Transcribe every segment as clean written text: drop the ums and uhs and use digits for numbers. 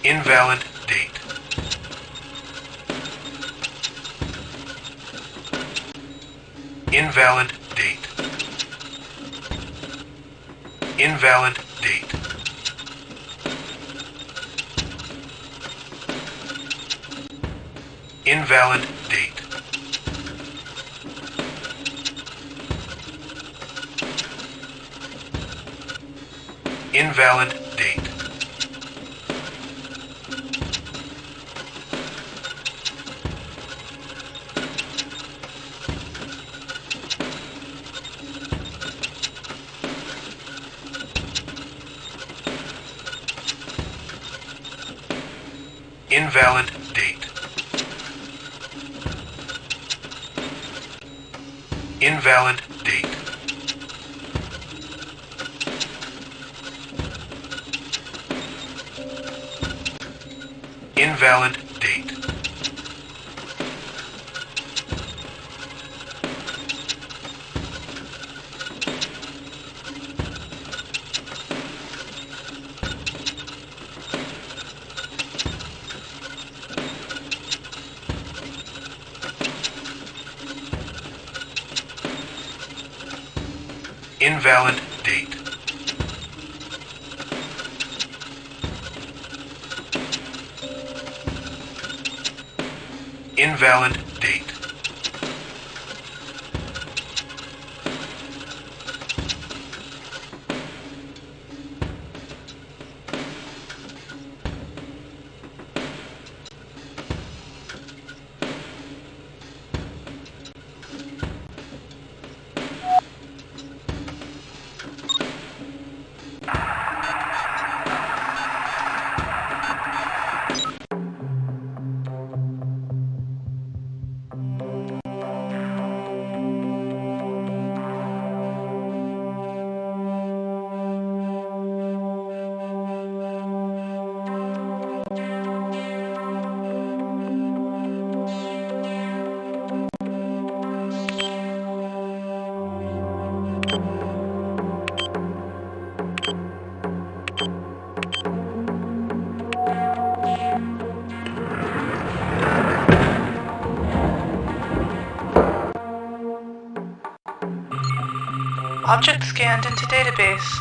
Invalid date. Invalid date. Invalid date. Invalid date. Invalid date. Invalid date. Invalid date. Invalid date. Invalid date. Invalid date. Object scanned into database.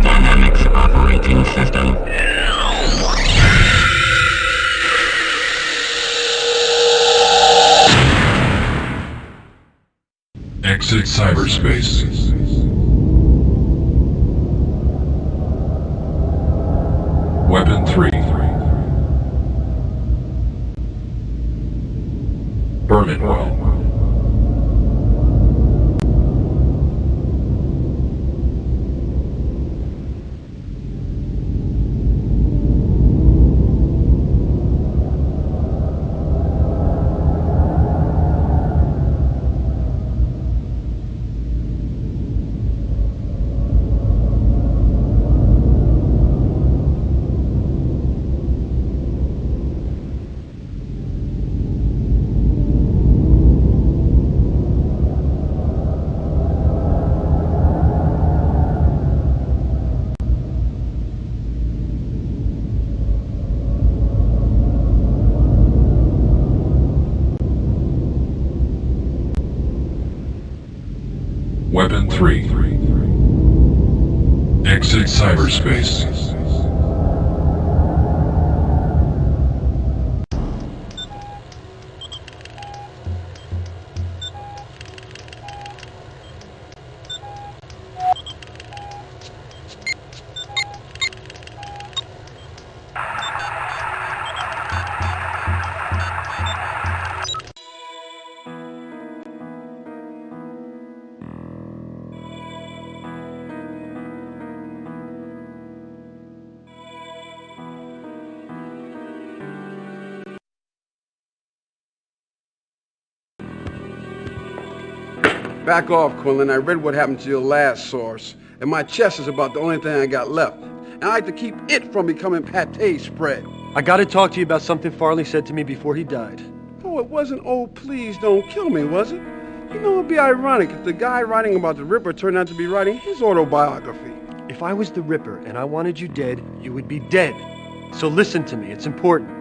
Dynamics operating system. Exit cyberspace. Weapon 3. Berman well. Weapon 3. Exit cyberspace. Back off, Quinlan. I read what happened to your last source, and my chest is about the only thing I got left. And I like to keep it from becoming pate spread. I gotta talk to you about something Farley said to me before he died. Oh, it wasn't, oh, please don't kill me, was it? You know, it'd be ironic if the guy writing about the Ripper turned out to be writing his autobiography. If I was the Ripper and I wanted you dead, you would be dead. So listen to me, it's important.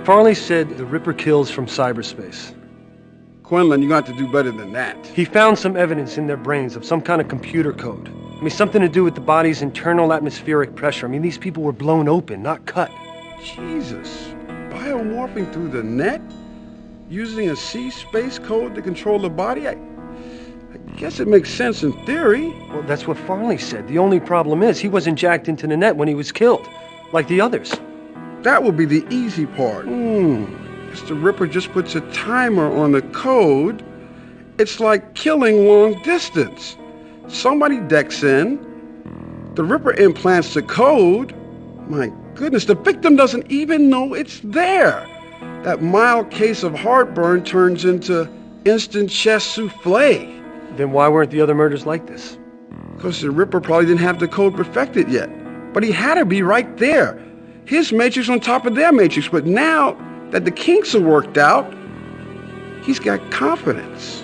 Farley said the Ripper kills from cyberspace. Quinlan, you're going to have to do better than that. He found some evidence in their brains of some kind of computer code. I mean, something to do with the body's internal atmospheric pressure. I mean, these people were blown open, not cut. Jesus. Biomorphing through the net? Using a C-space code to control the body? I guess it makes sense in theory. Well, that's what Farley said. The only problem is he wasn't jacked into the net when he was killed, like the others. That would be the easy part. Guess the Ripper just puts a timer on the code. It's like killing long distance. Somebody decks in, the Ripper implants the code. My goodness, the victim doesn't even know it's there. That mild case of heartburn turns into instant chest souffle. Then why weren't the other murders like this? Because the Ripper probably didn't have the code perfected yet. But he had to be right there. His matrix on top of their matrix. But now that the kinks are worked out, he's got confidence.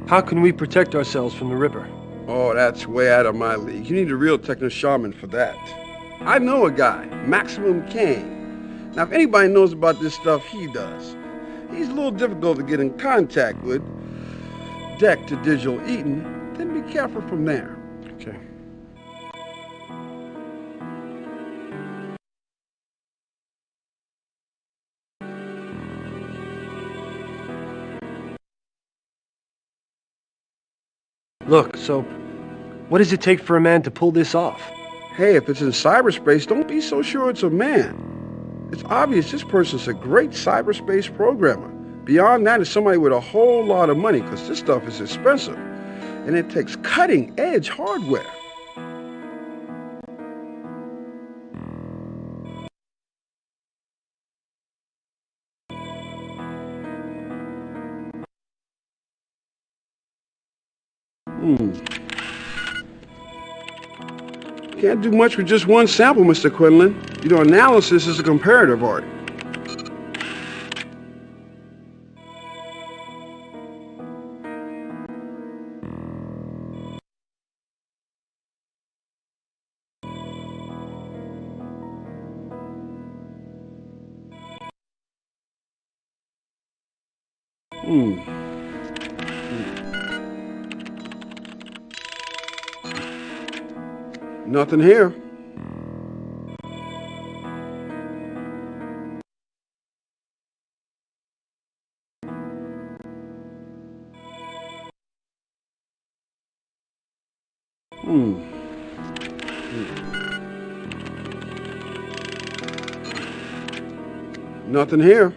How can we protect ourselves from the Ripper? Oh, that's way out of my league. You need a real techno-shaman for that. I know a guy, Maximum Kane. Now, if anybody knows about this stuff, he does. He's a little difficult to get in contact with. Deck to digital Eaton, then be careful from there. Okay. Look, so what does it take for a man to pull this off? Hey, if it's in cyberspace, don't be so sure it's a man. It's obvious this person's a great cyberspace programmer. Beyond that is somebody with a whole lot of money, because this stuff is expensive. And it takes cutting-edge hardware. Can't do much with just one sample, Mr. Quinlan. You know, analysis is a comparative art. Nothing here. Nothing here.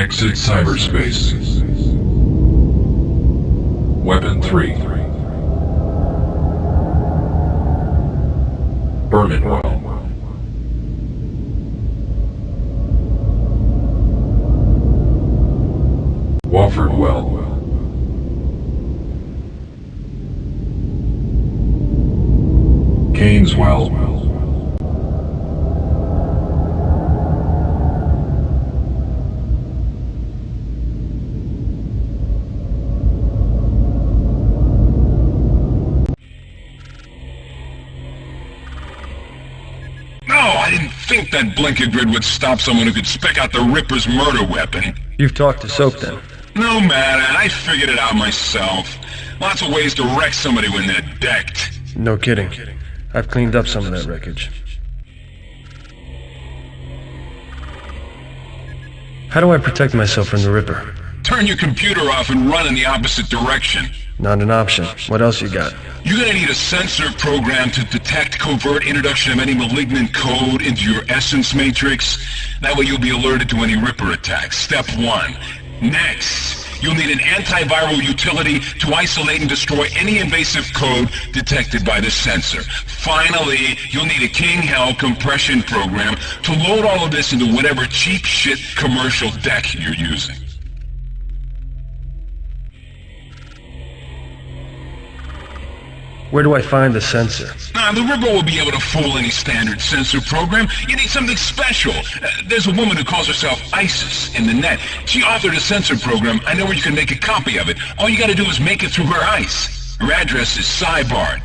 Exit cyberspace. Weapon 3. Bermanwell. Woffordwell. Gaineswell. I didn't think that blinker grid would stop someone who could spec out the Ripper's murder weapon. You've talked to Soap then? No matter, I figured it out myself. Lots of ways to wreck somebody when they're decked. No kidding. I've cleaned up some of that wreckage. How do I protect myself from the Ripper? Turn your computer off and run in the opposite direction. Not an option. What else you got? You're gonna need a sensor program to detect covert introduction of any malignant code into your essence matrix. That way you'll be alerted to any Ripper attacks. Step 1. Next, you'll need an antiviral utility to isolate and destroy any invasive code detected by the sensor. Finally, you'll need a King Hell compression program to load all of this into whatever cheap shit commercial deck you're using. Where do I find the sensor? The Ripper will be able to fool any standard sensor program. You need something special. There's a woman who calls herself ISIS in the net. She authored a sensor program. I know where you can make a copy of it. All you gotta do is make it through her ice. Her address is Cybard.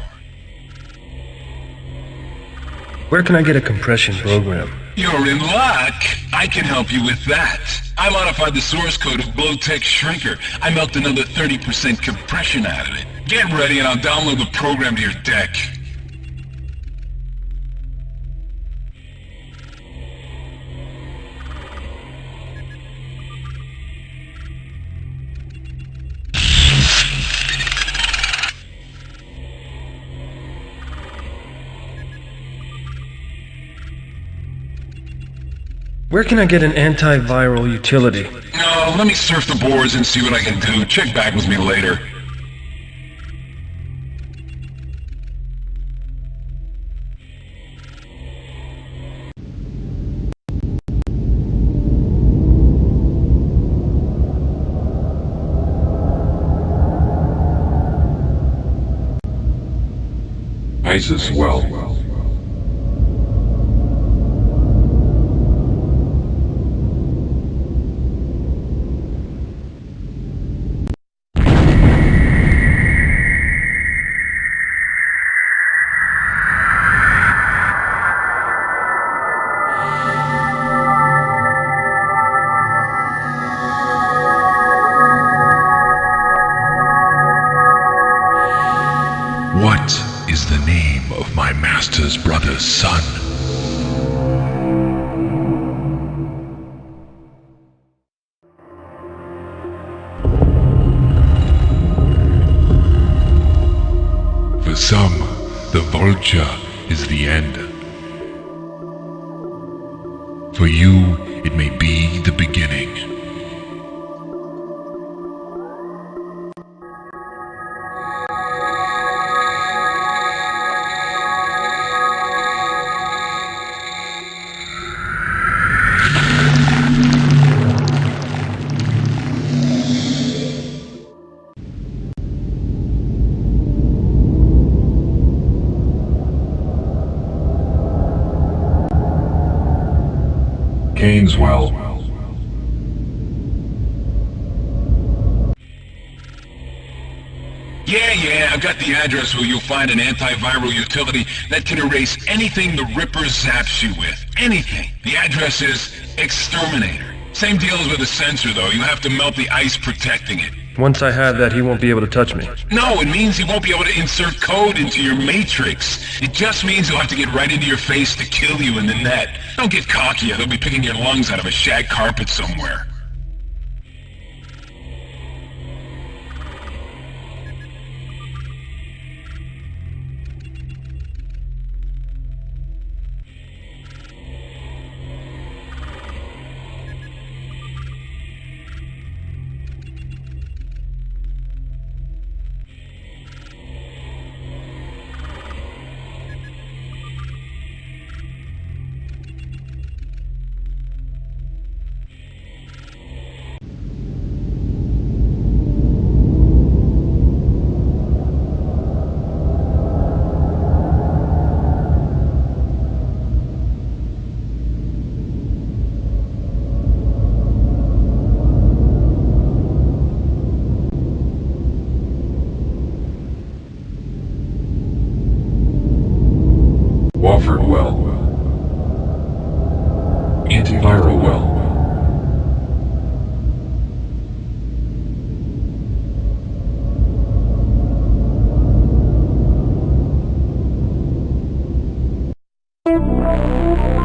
Where can I get a compression program? You're in luck. I can help you with that. I modified the source code of Blowtech Shrinker. I milked another 30% compression out of it. Get ready and I'll download the program to your deck. Where can I get an antiviral utility? No, let me surf the boards and see what I can do. Check back with me later. ISIS well. What is the name of my master's brother's son? For some, the vulture is the end. For you, it may be the beginning. Gaineswell. Yeah, I've got the address where you'll find an antiviral utility that can erase anything the Ripper zaps you with. Anything. The address is Exterminator. Same deal as with the sensor, though. You have to melt the ice protecting it. Once I have that, he won't be able to touch me. No, it means he won't be able to insert code into your matrix. It just means he'll have to get right into your face to kill you in the net. Don't get cocky or they'll be picking your lungs out of a shag carpet somewhere. Thank you.